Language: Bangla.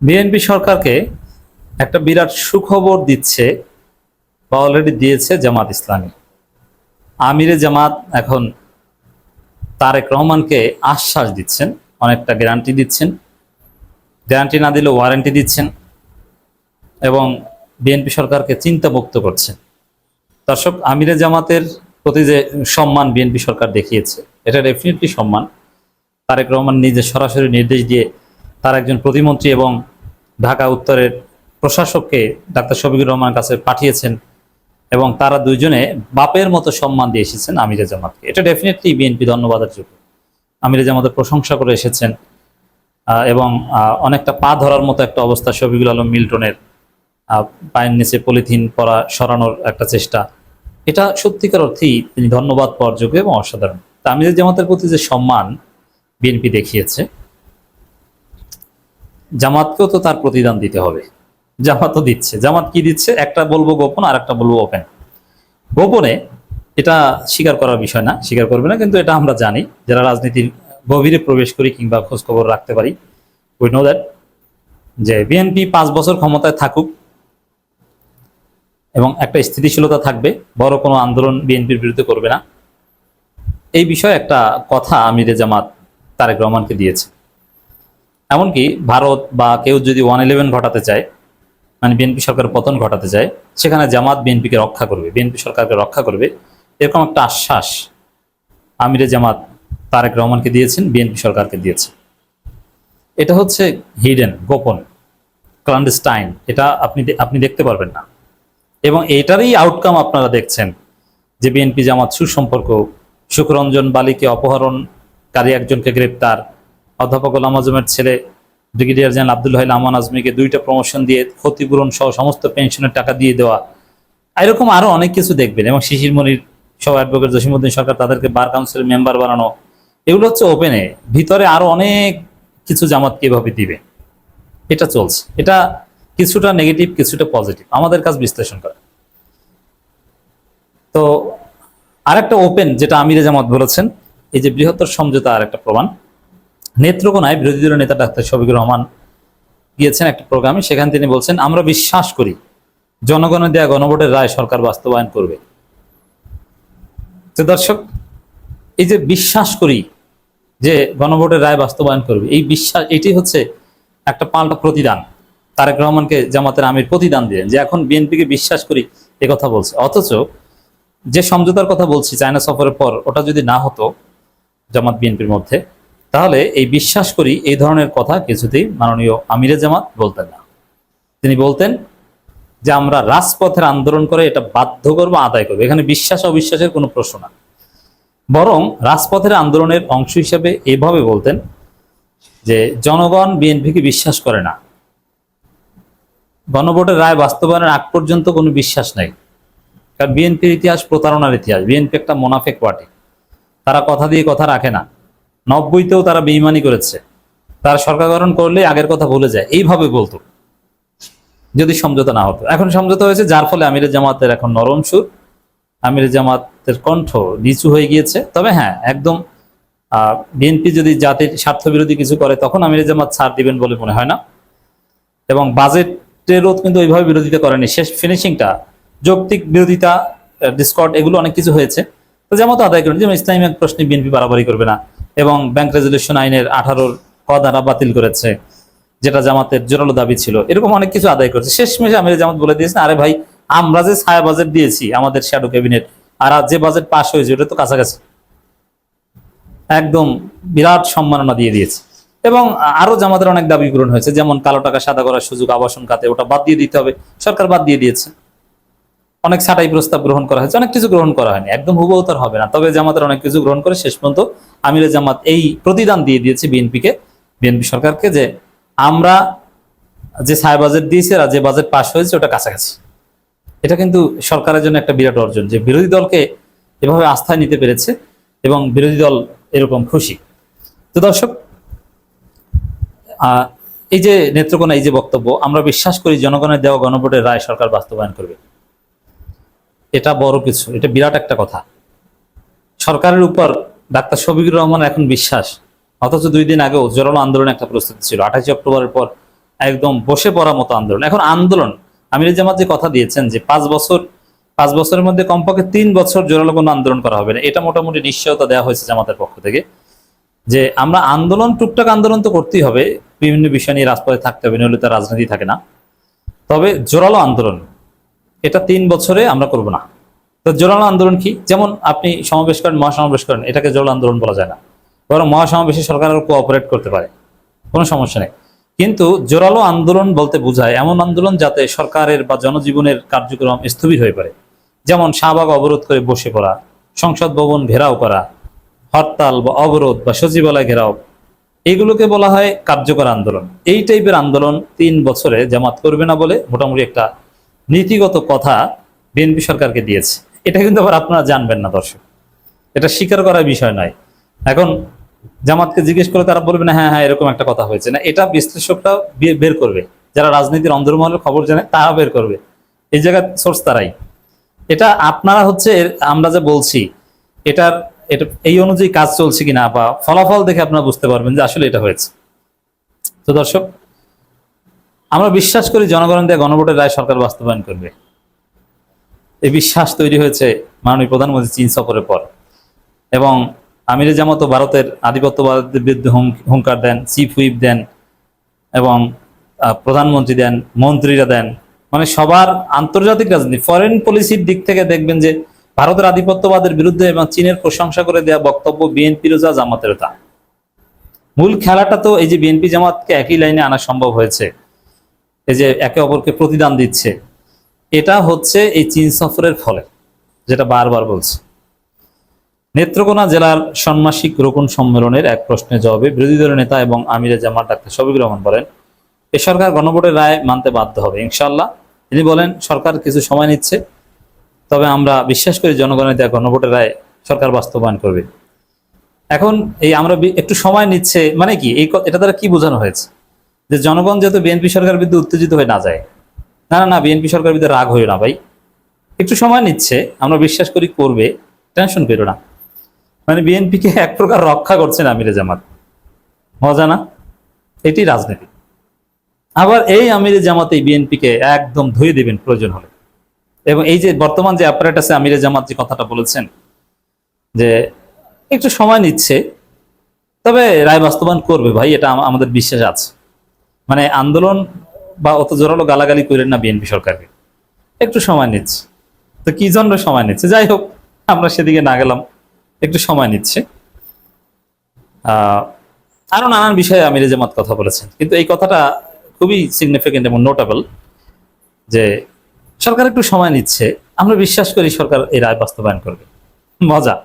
বিএনপি সরকারকে একটা বিরাট সুখবর দিচ্ছে বা অলরেডি দিয়েছে জামাত ইসলামী। আমিরে জামাত এখন তারেক রহমানকে আশ্বাস দিচ্ছেন, অনেকটা গ্যারান্টি দিচ্ছেন, গ্যারান্টি না দিলেও ওয়ারেন্টি দিচ্ছেন এবং বিএনপি সরকারকে চিন্তামুক্ত করছেন। দর্শক, আমিরে জামাতের প্রতি যে সম্মান বিএনপি সরকার দেখিয়েছে, এটা ডেফিনেটলি সম্মান। তারেক রহমান নিজে সরাসরি নির্দেশ দিয়ে তার একজন প্রতিমন্ত্রী এবং ঢাকা উত্তরের প্রশাসককে ডাক্তার শফিকুর রহমানের কাছে পাঠিয়েছেন এবং তারা দুইজনে বাপের মতো সম্মান দিয়ে এসেছেন আমিরে জামাতকে। এটা ডেফিনেটলি বিএনপি ধন্যবাদের যোগ্য। আমিরে জামাতের প্রশংসা করে এসেছেন এবং অনেকটা পা ধরার মতো একটা অবস্থা শফিকুল আলম মিল্টনের পায়ের নিচে পলিথিন পরা সরানোর একটা চেষ্টা, এটা সত্যিকার অর্থেই তিনি ধন্যবাদ পাওয়ার যোগ্য এবং অসাধারণ। তা আমিরে জামাতের প্রতি যে সম্মান বিএনপি দেখিয়েছে, জামাতকেও তো তার প্রতিদান দিতে হবে। জামাতও দিচ্ছে। জামাত কি দিচ্ছে? একটা বলবো গোপন, আর একটা বলবো ওপেন। গোপনে এটা স্বীকার করার বিষয় না, স্বীকার করবে না, কিন্তু এটা আমরা জানি যারা রাজনীতির গভীরে প্রবেশ করি কিংবা খোঁজখবর রাখতে পারি, উই নো দ্যাট যে বিএনপি 5 বছর ক্ষমতায় থাকুক এবং একটা স্থিতিশীলতা থাকবে, বড় কোনো আন্দোলন বিএনপির বিরুদ্ধে করবে না, এই বিষয়ে একটা কথা আমিরে জামাত তারেক রহমানকে দিয়েছে। এমনকি ভারত বা কেউ যদি 111 ঘটাতে চায়, মানে বিএনপি সরকারের পতন ঘটাতে চায়, সেখানে জামাত বিএনপিকে রক্ষা করবে, বিএনপি সরকারকে রক্ষা করবে, এরকম একটা আশ্বাস আমিরে জামাত তারেক রহমানকে দিয়েছেন, বিএনপি সরকারকে দিয়েছেন। এটা হচ্ছে হিডেন, গোপন, ক্লান্ডেস্টাইন। এটা আপনি দেখতে পারবেন না এবং এটারই আউটকাম আপনারা দেখছেন যে বিএনপি জামাত সুসম্পর্ক, সুখরঞ্জন বালিকে অপহরণকারী একজনকে গ্রেপ্তার, অধ্যাপক গোলাম আজমের ছেলে ব্রিগেডিয়ার জেনারেল আব্দুল হাই আমান আজমিকে 2টা প্রমোশন দিয়ে ক্ষতিপূরণ সহ সমস্ত পেনশনের টাকা দিয়ে দেওয়া, এরকম আরো অনেক কিছু দেখবেন। এবং শিশির মনির সহ অ্যাডভোকেট জসিমউদ্দিন সরকার তাদেরকে বার কাউন্সিলের মেম্বার বানানো, এগুলো হচ্ছে ওপেনে। ভিতরে আরো অনেক কিছু জামাতকে এভাবে দিবে। এটা চলছে। এটা কিছুটা নেগেটিভ, কিছুটা পজিটিভ, আমাদের কাজ বিশ্লেষণ করা। তো আরেকটা ওপেন যেটা আমিরে জামাত বলেছেন, এই যে বৃহত্তর সমঝোতা, আর একটা প্রমাণ। নেত্রকোনায় বিরোধী দলের নেতা ডাক্তার শফিকুর রহমান গিয়েছেন একটা প্রোগ্রামে, সেখানে তিনি বলছেন, আমরা বিশ্বাস করি জনগণের দেয়া গণভোটের রায় সরকার বাস্তবায়ন করবে। তো দর্শক, এই যে বিশ্বাস করি যে গণভোটের রায় বাস্তবায়ন করবে, এই বিশ্বাস, এটি হচ্ছে একটা পাল্টা প্রতিদান। তারেক রহমানকে জামাতের আমির প্রতিদান দিলেন যে এখন বিএনপিকে বিশ্বাস করি এ কথা বলছে। অথচ যে সমঝোতার কথা বলছি চায়না সফরের পর, ওটা যদি না হতো জামাত বিএনপির মধ্যে, তাহলে এই বিশ্বাস করি এই ধরনের কথা কিছুতেই মাননীয় আমিরে জামাত বলতেন না। তিনি বলতেন যে আমরা রাজপথের আন্দোলন করে এটা বাধ্য করবো, আদায় করবো। এখানে বিশ্বাস অবিশ্বাসের কোনো প্রশ্ন না, বরং রাজপথের আন্দোলনের অংশ হিসেবে এভাবে বলতেন যে জনগণ বিএনপিকে বিশ্বাস করে না, গণভোটের রায় বাস্তবায়নের আগ পর্যন্ত কোনো বিশ্বাস নাই। কারণ বিএনপির ইতিহাস প্রতারণার ইতিহাস। বিএনপি একটা মোনাফেক পার্টি, তারা কথা দিয়ে কথা রাখে না। 90তেও তারা বেইমানি করেছে, তারা সরকার গঠন করলে আগের কথা ভুলে যায়, এইভাবে বলতো যদি সমঝোতা না হতো। এখন সমঝোতা হয়েছে, যার ফলে আমিরে জামাতের এখন নরম সুর, আমিরে জামাতের কণ্ঠ নিচু হয়ে গিয়েছে। তবে হ্যাঁ, একদম বিএনপি যদি জাতির স্বার্থ বিরোধী কিছু করে, তখন আমিরে জামাত ছাড় দিবেন বলে মনে হয় না। এবং বাজেটেরও কিন্তু ওইভাবে বিরোধিতা করেনি। শেষ ফিনিশিংটা যৌক্তিক বিরোধিতা, ডিসকর্ড, এগুলো অনেক কিছু হয়েছে। তো জামাত আদায় করেন, যেমন ইসলামী এক প্রশ্নে বিএনপি বাড়াবাড়ি করবে না এবং ব্যাংক রেজুলেশন আইনের 18 ক ধারা বাতিল করেছে, যেটা জামাতের জোরালো দাবি ছিল। এরকম অনেক কিছু আদায় করেছে। শেষমেশে আমিরে জামাত বলে দিয়েছেন, আরে ভাই, আমরা যে ছায়া বাজেট দিয়েছি আমাদের শ্যাডো ক্যাবিনেট, আর যে বাজেট পাস হয়েছে ওটা তো কাছাকাছি, একদম বিরাট সম্মাননা দিয়ে দিয়েছে। এবং আরো জামাতের অনেক দাবি পূরণ হয়েছে, যেমন কালো টাকা সাদা করার সুযোগ আবাসন খাতে, ওটা বাদ দিয়ে দিতে হবে, সরকার বাদ দিয়ে দিয়েছে। অনেক ছাঁটাই প্রস্তাব গ্রহণ করা হয়েছে, অনেক কিছু গ্রহণ করা হয়নি, একদম হুবহু তার হবে না। তবে জামাতের অনেক কিছু গ্রহণ করে শেষ পর্যন্ত আমিরে জামাত এই প্রতিদান দিয়ে দিয়েছে বিএনপিকে, বিএনপি সরকারকে, যে আমরা যে ছায়া বাজেট দিয়েছি আর যে বাজেট পাস হয়েছে ওটা কাছাকাছি। এটা কিন্তু সরকারের জন্য একটা বিরাট অর্জন যে বিরোধী দলকে এভাবে আস্থায় নিতে পেরেছে এবং বিরোধী দল এরকম খুশি। তো দর্শক, এই যে নেত্রকোনা, এই যে বক্তব্য, আমরা বিশ্বাস করি জনগণের দেওয়া গণভোটের রায় সরকার বাস্তবায়ন করবে, এটা বড় কিছু, এটা বিরাট একটা কথা। সরকারের উপর ডাক্তার শফিকুর রহমান এখন বিশ্বাস, অথচ 2 দিন আগেও জোরালো আন্দোলনে একটা প্রস্তুতি ছিল। 28 অক্টোবরের পর একদম বসে পড়ার মতো আন্দোলন। এখন আন্দোলন আমিরুল জামাত যে কথা দিয়েছেন যে 5 বছরের মধ্যে কমপক্ষে 3 বছর জোরালো কোনো আন্দোলন করা হবে না, এটা মোটামুটি নিশ্চয়তা দেওয়া হয়েছে জামাতের পক্ষ থেকে যে আমরা আন্দোলন, টুকটাক আন্দোলন তো করতেই হবে, বিভিন্ন বিষয় নিয়ে রাজপথে থাকতে হবে, নইলে তার রাজনীতি থাকে না। তবে জোরালো আন্দোলন এটা 3 বছরে আমরা করব না। তো জোরালো আন্দোলন কি? যেমন আপনি সমাবেশ করেন, মহাসমাবেশ করেন, এটাকে জোরালো আন্দোলন বলা যায় না, বরং মহাসমাবেশে সরকার আরো কোঅপারেট করতে পারে, কোনো সমস্যা নেই। কিন্তু জোরালো আন্দোলন বলতে বোঝায় এমন আন্দোলন যাতে সরকারের বা জনজীবনের কার্যক্রম স্থবির হয়ে পড়ে, যেমন শাহবাগ অবরোধ করে বসে পড়া, সংসদ ভবন ঘেরাও করা, হরতাল বা অবরোধ বা সচিবালয় ঘেরাও, এইগুলোকে বলা হয় কার্যকর আন্দোলন। এই টাইপের আন্দোলন 3 বছরে জামাত করবে না বলে মোটামুটি একটা নীতিগত কথা বিএনপি সরকারকে দিয়েছে। এটা কিন্তু আবার আপনারা জানবেন না দর্শক, এটা স্বীকার করার বিষয় নয়। এখন জামাতকে জিজ্ঞেস করে তারা বলবে না হ্যাঁ হ্যাঁ এরকম একটা কথা হয়েছে না, এটা বিশ্লেষকরা বের করবে, যারা রাজনীতির অন্দরমহলের খবর জানে তারা বের করবে, এই জায়গার সোর্স তারাই। এটা আপনারা হচ্ছে আমরা যে বলছি এটার এটা এই অনুযায়ী কাজ চলছে কিনা বা ফলাফল দেখে আপনারা বুঝতে পারবেন যে আসলে এটা হয়েছে। তো দর্শক, আমরা বিশ্বাস করি জনগণের দেয়া গণভোটের রায় সরকার বাস্তবায়ন করবে। এই বিশ্বাস তৈরি হয়েছে মাননীয় প্রধানমন্ত্রী চীন সফরের পর, এবং আমিরে জামাত ও ভারতের আধিপত্যবাদের বিরুদ্ধে হুঙ্কার দেন, চিফ হুইপ দেন, এবং প্রধানমন্ত্রী দেন, মন্ত্রীরা দেন, মানে সবার আন্তর্জাতিক রাজনীতি ফরেন পলিসির দিক থেকে দেখবেন যে ভারতের আধিপত্যবাদের বিরুদ্ধে এবং চীনের প্রশংসা করে দেওয়া বক্তব্য বিএনপিরও যা জামাতেরও তা। মূল খেলাটা তো এই যে বিএনপি জামাতকে একই লাইনে আনা সম্ভব হয়েছে, এই যে একে অপরকে প্রতিদান দিচ্ছে, এটা হচ্ছে এই চীন সফরের ফলে, যেটা বারবার বলছে। নেত্রকোনা জেলার ষণ্মাসিক রোকন সম্মেলনের এক প্রশ্নের জবাবে বিরোধী দলের নেতা এবং আমিরে জামাত ডাক্তার শফিকুর রহমান বলেন, এ সরকার গণভোটের রায় মানতে বাধ্য হবে ইনশাআল্লাহ। তিনি বলেন সরকার কিছু সময় নিচ্ছে, তবে আমরা বিশ্বাস করি জনগণের দেয়া গণভোটের রায় সরকার বাস্তবায়ন করবে। এখন এই আমরা একটু সময় নিচ্ছে মানে কি, এটা দ্বারা কি বোঝানো হয়েছে যে জনগণ যেহেতু বিএনপি সরকারের বিরুদ্ধে উত্তেজিত হয়ে না যায়, না না না বিএনপি সরকারের বিরুদ্ধে রাগ হইও না ভাই, একটু সময় নিচ্ছে, আমরা বিশ্বাস করি করবে, টেনশন করো না। মানে বিএনপিকে এক প্রকার রক্ষা করছেন আমিরে জামাত, মজা না? এটি রাজনীতি। আবার এই আমিরে জামাত এই বিএনপিকে একদম ধুয়ে দিবেন প্রয়োজন হলে। এবং এই যে বর্তমান যে অ্যাপারেটাসে আমিরে জামাত যে কথাটা বলেছেন যে একটু সময় নিচ্ছে, তবে রায় বাস্তবায়ন করবে ভাই, এটা আমাদের বিশ্বাস আছে। মানে আন্দোলন বা অত জোরালো গালাগালি করেন না বিএনপি সরকারকে, একটু সময় নিচ্ছে। তো কি জন্য সময় নিচ্ছে? যাই হোক, আমরা সেদিকে না গেলাম, একটু সময় নিচ্ছে। আরো নানান বিষয়ে আমিরে জামাত কথা বলেছেন, কিন্তু এই কথাটা খুবই সিগনিফিকেন্ট এবং নোটেবল যে সরকার একটু সময় নিচ্ছে, আমরা বিশ্বাস করি সরকার এই রায় বাস্তবায়ন করবে। মজা।